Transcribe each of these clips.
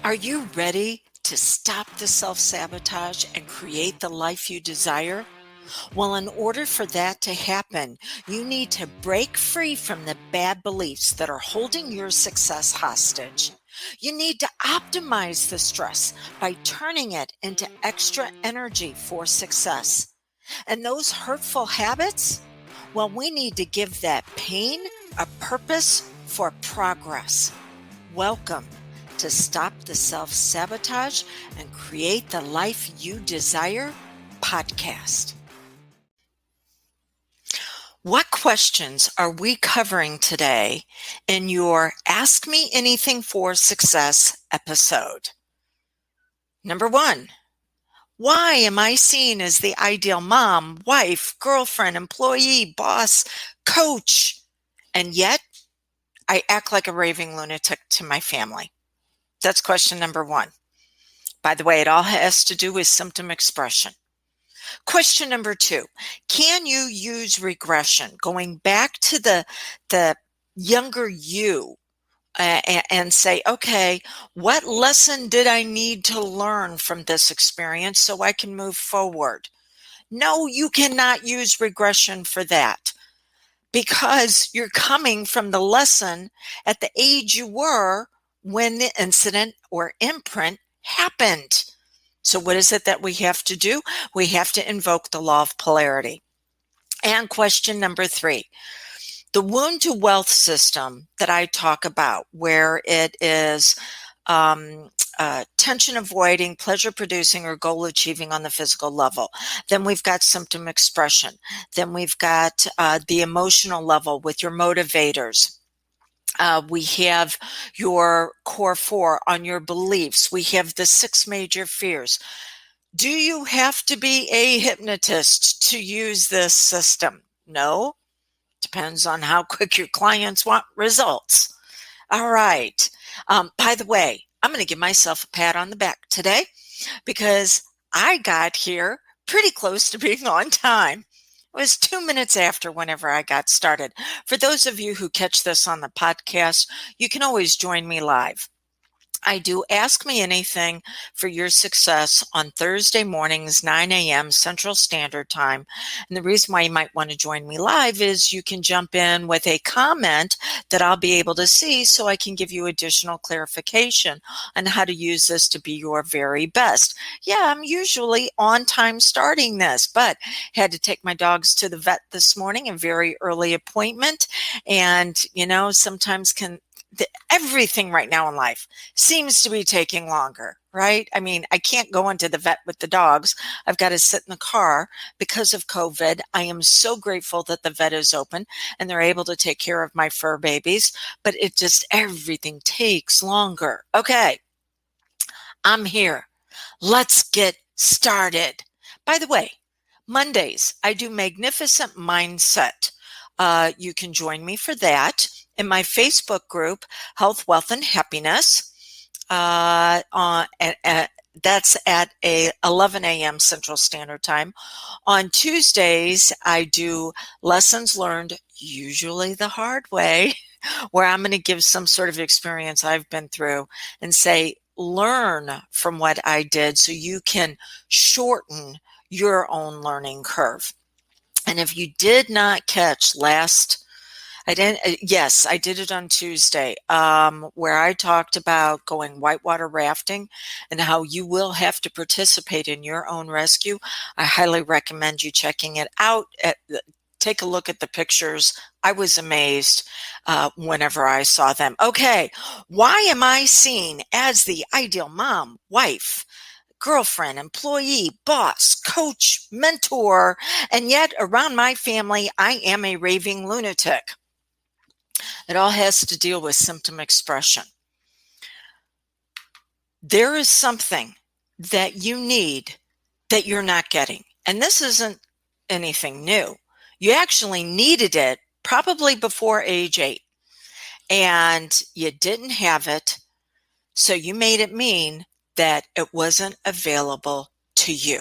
Are you ready to stop the self-sabotage and create the life you desire? Well, in order for that to happen, you need to break free from the bad beliefs that are holding your success hostage. You need to optimize the stress by turning it into extra energy for success. And those hurtful habits? Well, we need to give that pain a purpose for progress. Welcome to Stop the Self-Sabotage and Create the Life You Desire podcast. What questions are we covering today in your Ask Me Anything for Success episode? Number 1, why am I seen as the ideal mom, wife, girlfriend, employee, boss, coach, and yet I act like a raving lunatic to my family? That's question number 1. By the way, it all has to do with symptom expression. Question number 2, can you use regression, going back to the younger you, and say, okay, what lesson did I need to learn from this experience so I can move forward? No, you cannot use regression for that because you're coming from the lesson at the age you were when the incident or imprint happened. So what is it that we have to do? We have to invoke the law of polarity. And question number 3, the wound to wealth system that I talk about, where it is tension avoiding, pleasure producing, or goal achieving on the physical level. Then we've got symptom expression. Then we've got the emotional level with your motivators. We have your core 4 on your beliefs. We have the 6 major fears. Do you have to be a hypnotist to use this system? No. Depends on how quick your clients want results. All right. By the way, I'm going to give myself a pat on the back today because I got here pretty close to being on time. It was 2 minutes after whenever I got started. For those of you who catch this on the podcast, you can always join me live. I do Ask Me Anything for Your Success on Thursday mornings, 9 a.m. Central Standard Time. And the reason why you might want to join me live is you can jump in with a comment that I'll be able to see so I can give you additional clarification on how to use this to be your very best. Yeah, I'm usually on time starting this, but had to take my dogs to the vet this morning, a very early appointment. And, sometimes everything right now in life seems to be taking longer, right? I mean, I can't go into the vet with the dogs. I've got to sit in the car because of COVID. I am so grateful that the vet is open and they're able to take care of my fur babies, but everything takes longer. Okay, I'm here. Let's get started. By the way, Mondays, I do Magnificent Mindset. You can join me for that in my Facebook group, Health, Wealth, and Happiness. That's at 11 a.m. Central Standard Time. On Tuesdays, I do Lessons Learned, usually the hard way, where I'm going to give some sort of experience I've been through and say, learn from what I did so you can shorten your own learning curve. And if you did not catch I did it on Tuesday, where I talked about going whitewater rafting and how you will have to participate in your own rescue. I highly recommend you checking it out. Take a look at the pictures. I was amazed whenever I saw them. Okay, why am I seen as the ideal mom, wife, girlfriend, employee, boss, coach, mentor, and yet around my family, I am a raving lunatic? It all has to deal with symptom expression. There is something that you need that you're not getting. And this isn't anything new. You actually needed it probably before age 8. And you didn't have it. So you made it mean that it wasn't available to you.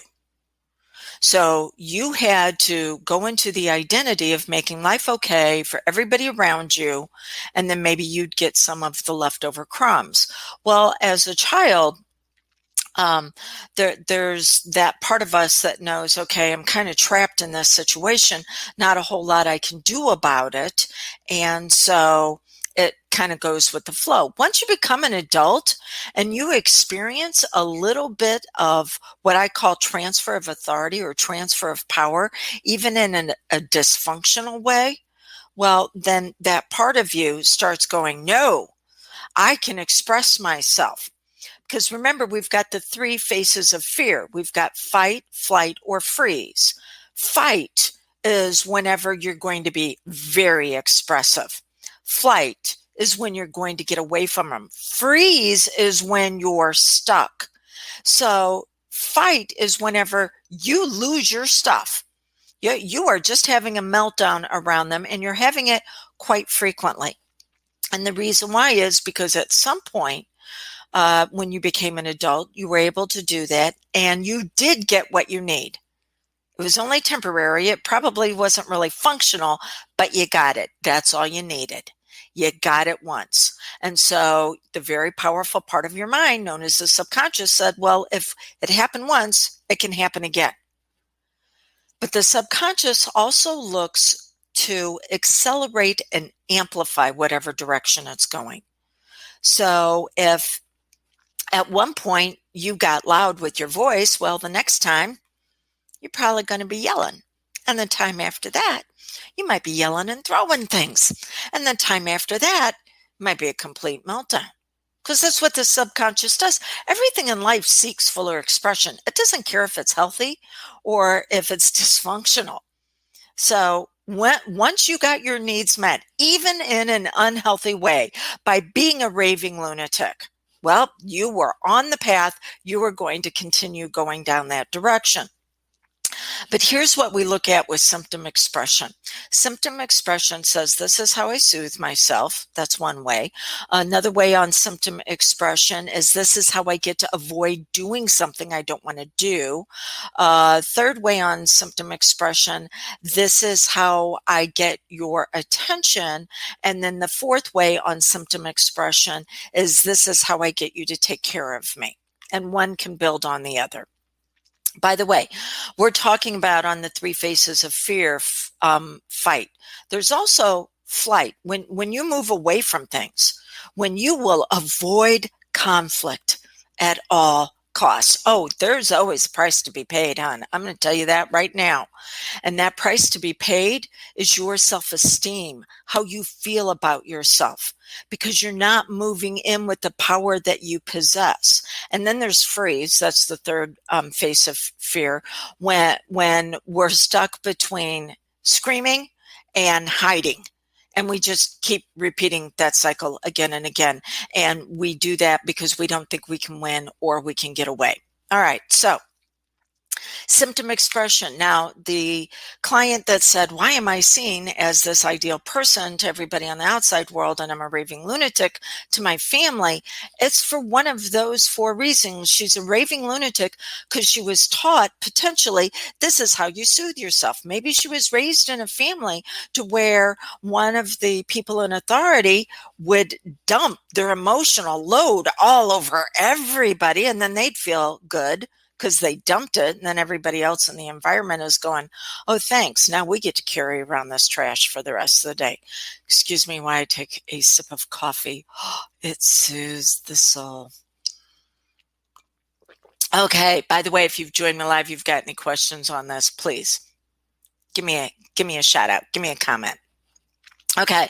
So you had to go into the identity of making life okay for everybody around you, and then maybe you'd get some of the leftover crumbs. Well, as a child, um, there's that part of us that knows, okay, I'm kind of trapped in this situation, not a whole lot I can do about it. And so it kind of goes with the flow. Once you become an adult and you experience a little bit of what I call transfer of authority or transfer of power, even in a dysfunctional way, well, then that part of you starts going, no, I can express myself. Because remember, we've got the three faces of fear. We've got fight, flight, or freeze. Fight is whenever you're going to be very expressive. Flight is when you're going to get away from them. Freeze is when you're stuck. So fight is whenever you lose your stuff. You are just having a meltdown around them, and you're having it quite frequently. And the reason why is because at some point, when you became an adult, you were able to do that, and you did get what you need. It was only temporary. It probably wasn't really functional, but you got it. That's all you needed. You got it once. And so the very powerful part of your mind, known as the subconscious, said, well, if it happened once, it can happen again. But the subconscious also looks to accelerate and amplify whatever direction it's going. So if at one point you got loud with your voice, well, the next time you're probably going to be yelling. And the time after that, you might be yelling and throwing things. And the time after that might be a complete meltdown. Because that's what the subconscious does. Everything in life seeks fuller expression. It doesn't care if it's healthy or if it's dysfunctional. So once you got your needs met, even in an unhealthy way, by being a raving lunatic, well, you were on the path. You were going to continue going down that direction. But here's what we look at with symptom expression. Symptom expression says, this is how I soothe myself. That's one way. Another way on symptom expression is, this is how I get to avoid doing something I don't want to do. Third way on symptom expression, this is how I get your attention. And then the fourth way on symptom expression is, this is how I get you to take care of me. And one can build on the other. By the way, we're talking about on the three faces of fear, fight. There's also flight. When you move away from things, when you will avoid conflict at all costs. Oh, there's always a price to be paid, hon. I'm going to tell you that right now. And that price to be paid is your self-esteem, how you feel about yourself, because you're not moving in with the power that you possess. And then there's freeze. That's the third face of fear, when we're stuck between screaming and hiding. And we just keep repeating that cycle again and again. And we do that because we don't think we can win or we can get away. All right. So symptom expression. Now, the client that said, why am I seen as this ideal person to everybody on the outside world, and I'm a raving lunatic to my family? It's for one of those four reasons. She's a raving lunatic because she was taught, potentially, this is how you soothe yourself. Maybe she was raised in a family to where one of the people in authority would dump their emotional load all over everybody, and then they'd feel good because they dumped it, and then everybody else in the environment is going, oh, thanks. Now we get to carry around this trash for the rest of the day. Excuse me while I take a sip of coffee. It soothes the soul. Okay, by the way, if you've joined me live, you've got any questions on this, please give me a shout out, give me a comment. Okay,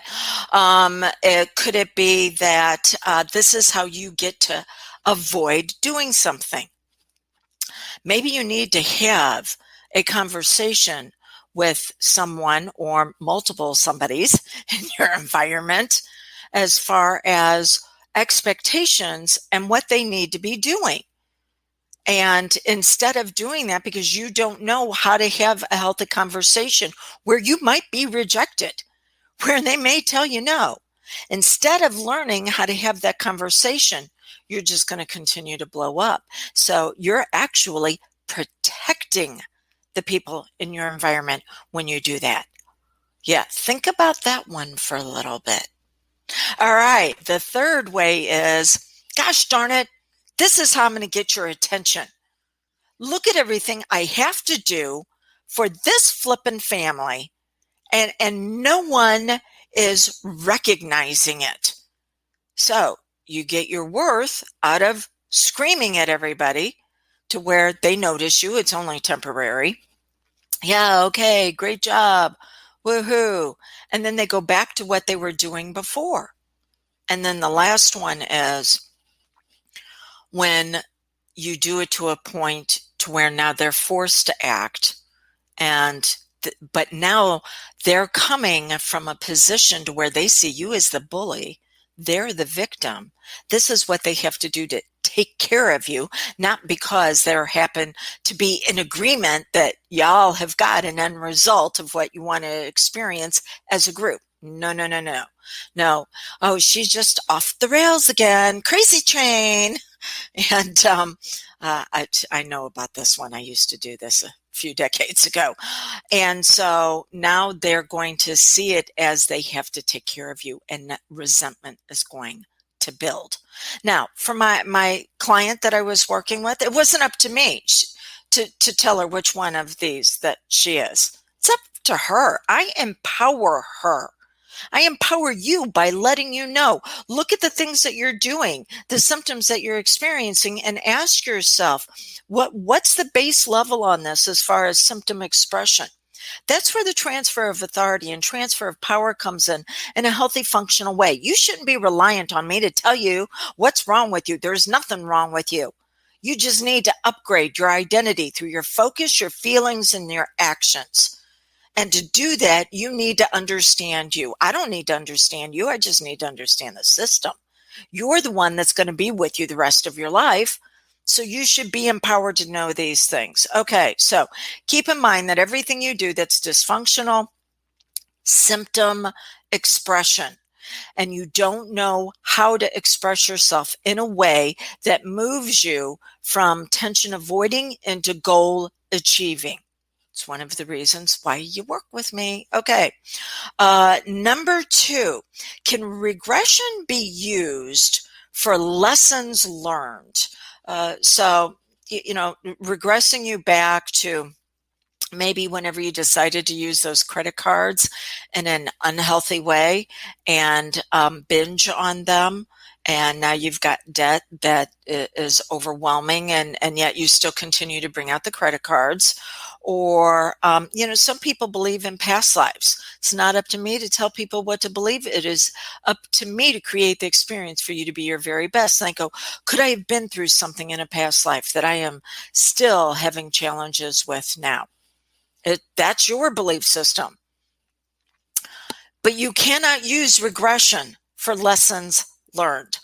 could it be that this is how you get to avoid doing something? Maybe you need to have a conversation with someone or multiple somebodies in your environment as far as expectations and what they need to be doing. And instead of doing that, because you don't know how to have a healthy conversation where you might be rejected, where they may tell you no, instead of learning how to have that conversation, you're just going to continue to blow up. So you're actually protecting the people in your environment when you do that? Yeah, think about that one for a little bit. All right, the third way is, gosh darn it, this is how I'm going to get your attention. Look at everything I have to do for this flippin' family, and no one is recognizing it. So you get your worth out of screaming at everybody to where they notice you. It's only temporary. Yeah, okay, great job. Woohoo. And then they go back to what they were doing before. And then the last one is when you do it to a point to where now they're forced to act, and but now they're coming from a position to where they see you as the bully, they're the victim. This is what they have to do to take care of you, not because they happen to be in agreement that y'all have got an end result of what you want to experience as a group. No, no, no, no, no. Oh, she's just off the rails again. Crazy train. And I know about this one. I used to do this a few decades ago. And so now they're going to see it as they have to take care of you, and that resentment is going to build. Now, for my client that I was working with, it wasn't up to me to tell her which one of these that she is. It's up to her. I empower her. I empower you by letting you know, look at the things that you're doing, the symptoms that you're experiencing, and ask yourself, what's the base level on this as far as symptom expression? That's where the transfer of authority and transfer of power comes in a healthy, functional way. You shouldn't be reliant on me to tell you what's wrong with you. There's nothing wrong with you. You just need to upgrade your identity through your focus, your feelings, and your actions. And to do that, you need to understand you. I don't need to understand you. I just need to understand the system. You're the one that's going to be with you the rest of your life. So you should be empowered to know these things. Okay, so keep in mind that everything you do that's dysfunctional, symptom expression, and you don't know how to express yourself in a way that moves you from tension avoiding into goal achieving. It's one of the reasons why you work with me. Okay. Number 2, can regression be used for lessons learned? So, regressing you back to maybe whenever you decided to use those credit cards in an unhealthy way and binge on them. And now you've got debt that is overwhelming, and yet you still continue to bring out the credit cards. Or, some people believe in past lives. It's not up to me to tell people what to believe. It is up to me to create the experience for you to be your very best. And I go, could I have been through something in a past life that I am still having challenges with now? That's your belief system. But you cannot use regression for lessons learned.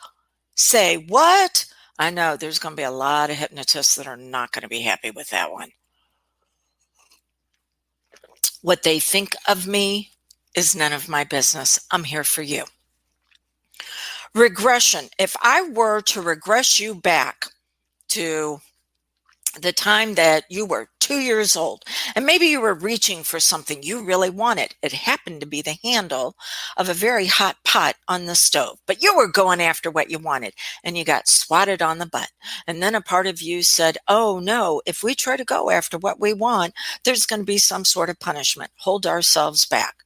Say, what? I know there's going to be a lot of hypnotists that are not going to be happy with that one. What they think of me is none of my business. I'm here for you. Regression. If I were to regress you back to the time that you were 2 years old, and maybe you were reaching for something you really wanted. It happened to be the handle of a very hot pot on the stove, but you were going after what you wanted, and you got swatted on the butt. And then a part of you said, oh no, if we try to go after what we want, there's going to be some sort of punishment. Hold ourselves back.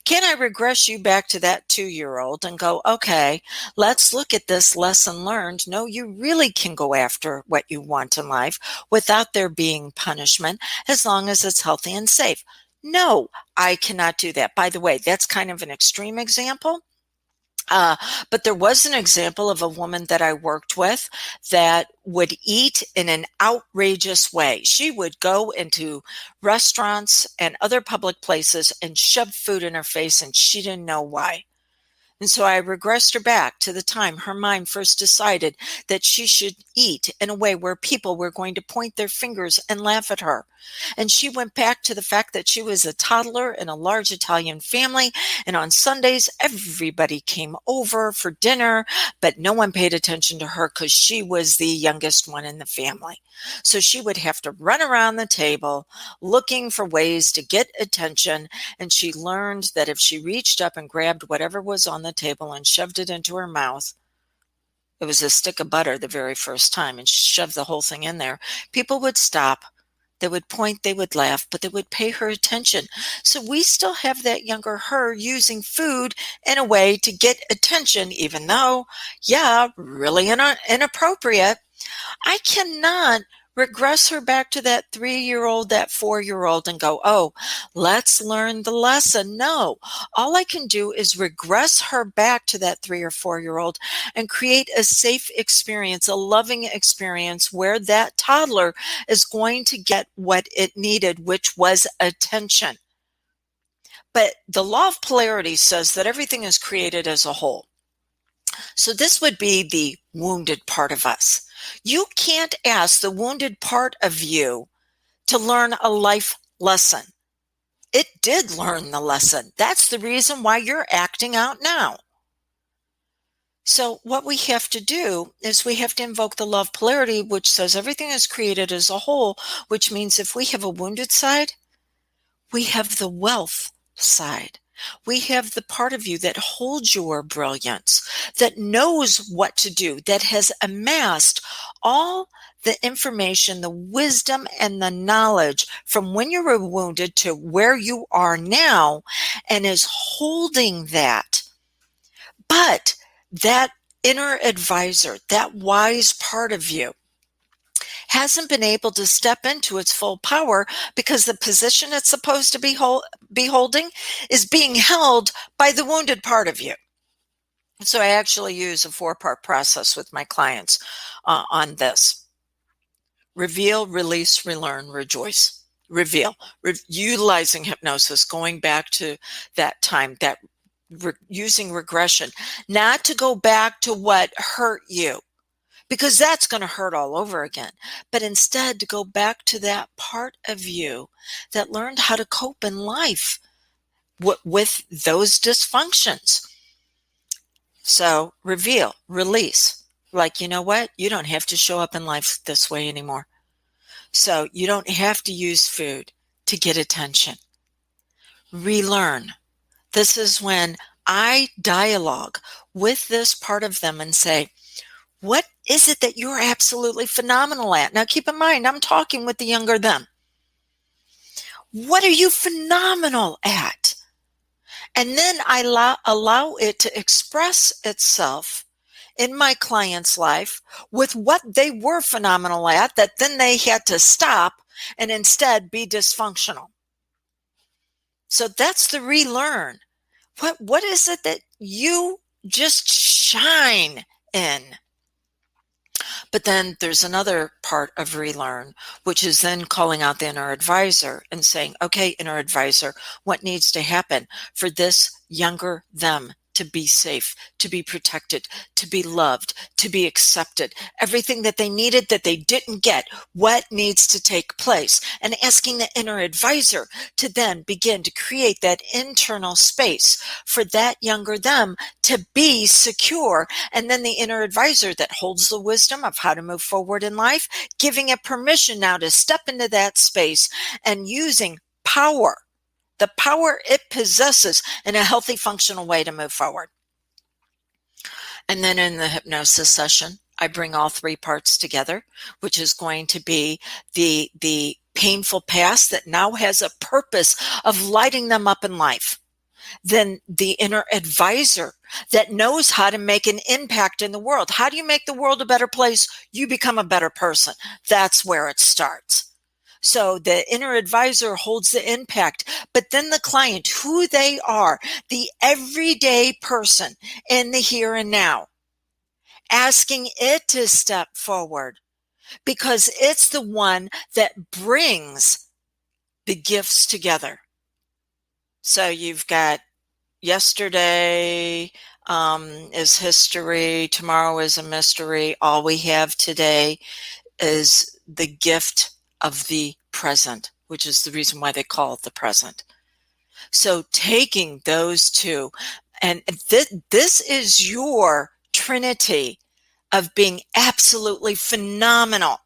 Can I regress you back to that 2-year-old and go, okay, let's look at this lesson learned. No, you really can go after what you want in life without there being punishment, as long as it's healthy and safe. No, I cannot do that. By the way, that's kind of an extreme example. But there was an example of a woman that I worked with that would eat in an outrageous way. She would go into restaurants and other public places and shove food in her face, and she didn't know why. And so I regressed her back to the time her mind first decided that she should eat in a way where people were going to point their fingers and laugh at her. And she went back to the fact that she was a toddler in a large Italian family. And on Sundays, everybody came over for dinner, but no one paid attention to her because she was the youngest one in the family. So she would have to run around the table looking for ways to get attention. And she learned that if she reached up and grabbed whatever was on the table and shoved it into her mouth, it was a stick of butter the very first time, and shoved the whole thing in there, people would stop. They would point, they would laugh, but they would pay her attention. So we still have that younger her using food in a way to get attention, even though, yeah, really inappropriate. I cannot regress her back to that 3-year-old, that 4-year-old and go, oh, let's learn the lesson. No, all I can do is regress her back to that 3 or 4-year-old and create a safe experience, a loving experience where that toddler is going to get what it needed, which was attention. But the law of polarity says that everything is created as a whole. So this would be the wounded part of us. You can't ask the wounded part of you to learn a life lesson. It did learn the lesson. That's the reason why you're acting out now. So what we have to do is we have to invoke the law of polarity, which says everything is created as a whole, which means if we have a wounded side, we have the wealth side. We have the part of you that holds your brilliance, that knows what to do, that has amassed all the information, the wisdom, and the knowledge from when you were wounded to where you are now, and is holding that. But that inner advisor, that wise part of you, hasn't been able to step into its full power because the position it's supposed to be holding is being held by the wounded part of you. So I actually use a 4-part process with my clients on this. Reveal, release, relearn, rejoice. Reveal, utilizing hypnosis, going back to that time, that using regression, not to go back to what hurt you, because that's going to hurt all over again. But instead to go back to that part of you that learned how to cope in life with those dysfunctions. So reveal, release. Like, you know what? You don't have to show up in life this way anymore. So you don't have to use food to get attention. Relearn. This is when I dialogue with this part of them and say, what is it that you're absolutely phenomenal at? Now, keep in mind, I'm talking with the younger them. What are you phenomenal at? And then I allow it to express itself in my client's life with what they were phenomenal at, that then they had to stop and instead be dysfunctional. So that's the relearn. What is it that you just shine in? But then there's another part of relearn, which is then calling out the inner advisor and saying, okay, inner advisor, what needs to happen for this younger them to be safe, to be protected, to be loved, to be accepted, everything that they needed that they didn't get, what needs to take place? And asking the inner advisor to then begin to create that internal space for that younger them to be secure. And then the inner advisor that holds the wisdom of how to move forward in life, giving it permission now to step into that space and using power, the power it possesses in a healthy, functional way to move forward. And then in the hypnosis session, I bring all 3 parts together, which is going to be the painful past that now has a purpose of lighting them up in life. Then the inner advisor that knows how to make an impact in the world. How do you make the world a better place? You become a better person. That's where it starts. So the inner advisor holds the impact, but then the client, who they are, the everyday person in the here and now, asking it to step forward because it's the one that brings the gifts together. So you've got yesterday, is history. Tomorrow is a mystery. All we have today is the gift of the present, which is the reason why they call it the present. So taking those two, and this is your trinity of being absolutely phenomenal.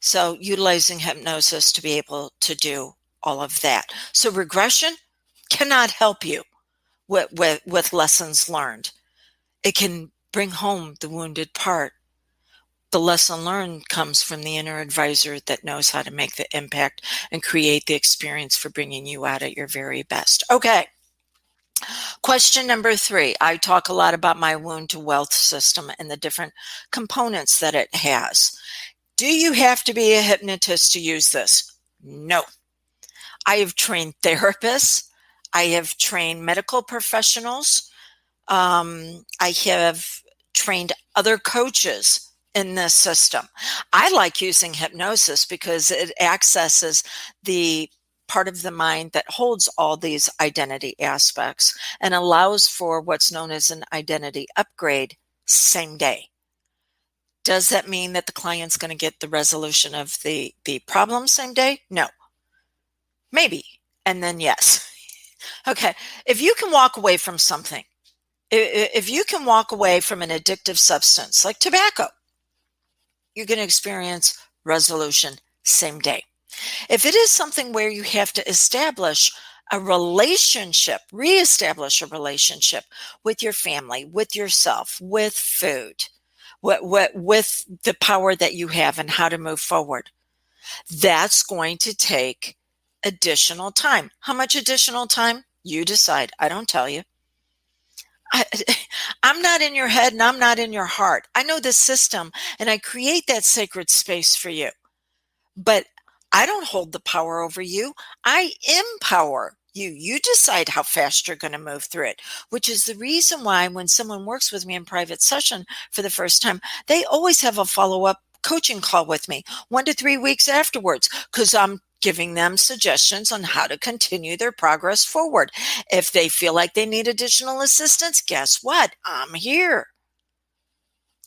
So utilizing hypnosis to be able to do all of that. So regression cannot help you with lessons learned. It can bring home the wounded part. The lesson learned comes from the inner advisor that knows how to make the impact and create the experience for bringing you out at your very best. Okay. Question number 3. I talk a lot about my wound to wealth system and the different components that it has. Do you have to be a hypnotist to use this? No. I have trained therapists. I have trained medical professionals. I have trained other coaches in this system. I like using hypnosis because it accesses the part of the mind that holds all these identity aspects and allows for what's known as an identity upgrade same day. Does that mean that the client's going to get the resolution of the problem same day? No. Maybe. And then yes. Okay. If you can walk away from something, if you can walk away from an addictive substance like tobacco, you're going to experience resolution same day. If it is something where you have to establish a relationship, reestablish a relationship with your family, with yourself, with food, with the power that you have and how to move forward, that's going to take additional time. How much additional time? You decide. I don't tell you. I'm not in your head and I'm not in your heart. I know the system and I create that sacred space for you. But I don't hold the power over you. I empower you. You decide how fast you're going to move through it, which is the reason why when someone works with me in private session for the first time, they always have a follow-up coaching call with me 1 to 3 weeks afterwards, because I'm giving them suggestions on how to continue their progress forward. If they feel like they need additional assistance, guess what? I'm here.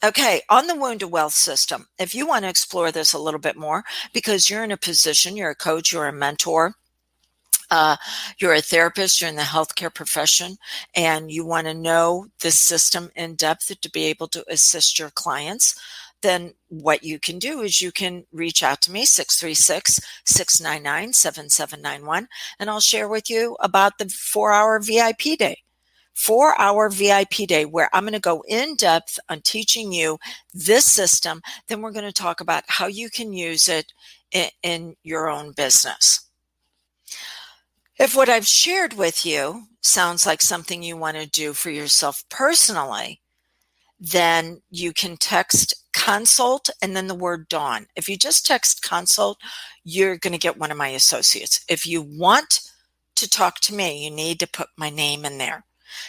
Okay, on the wound to wealth system, if you want to explore this a little bit more, because you're in a position, you're a coach, you're a mentor, you're a therapist, you're in the healthcare profession, and you want to know the system in depth to be able to assist your clients, then what you can do is you can reach out to me, 636-699-7791, and I'll share with you about the 4-hour VIP day. 4-hour VIP day where I'm going to go in depth on teaching you this system. Then we're going to talk about how you can use it in your own business. If what I've shared with you sounds like something you want to do for yourself personally, then you can text consult and then the word Dawn. If you just text consult, you're going to get one of my associates. If you want to talk to me, you need to put my name in there.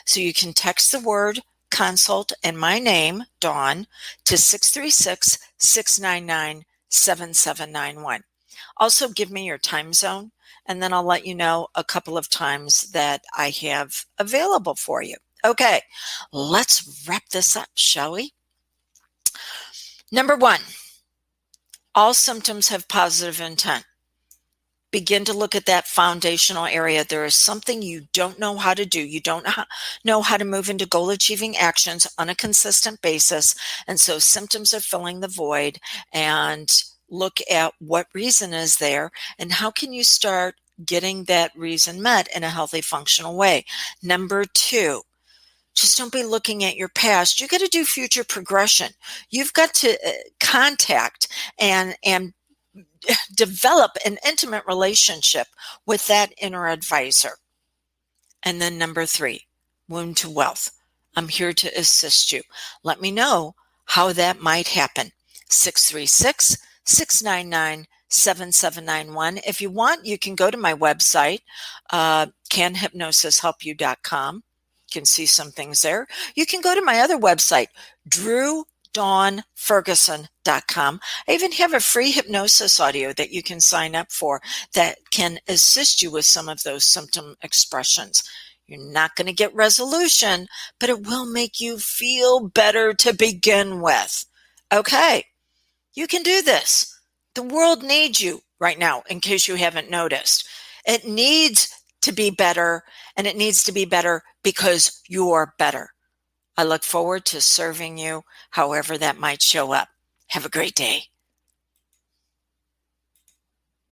So you can text the word consult and my name, Dawn, to 636-699-7791. Also give me your time zone, and then I'll let you know a couple of times that I have available for you. Okay, let's wrap this up, shall we? Number 1, all symptoms have positive intent. Begin to look at that foundational area. There is something you don't know how to do. You don't know how to move into goal-achieving actions on a consistent basis. And so symptoms are filling the void. And look at what reason is there and how can you start getting that reason met in a healthy, functional way. Number 2, just don't be looking at your past. You got to do future progression. You've got to contact and develop an intimate relationship with that inner advisor. And then number 3, wound to wealth. I'm here to assist you. Let me know how that might happen. 636-699-7791. If you want, you can go to my website, canhypnosishelpyou.com. You can see some things there. You can go to my other website, DrewDawnFerguson.com. I even have a free hypnosis audio that you can sign up for that can assist you with some of those symptom expressions. You're not going to get resolution, but it will make you feel better to begin with. Okay, you can do this. The world needs you right now, in case you haven't noticed. It needs to be better, and it needs to be better because you're better. I look forward to serving you however that might show up. Have a great day.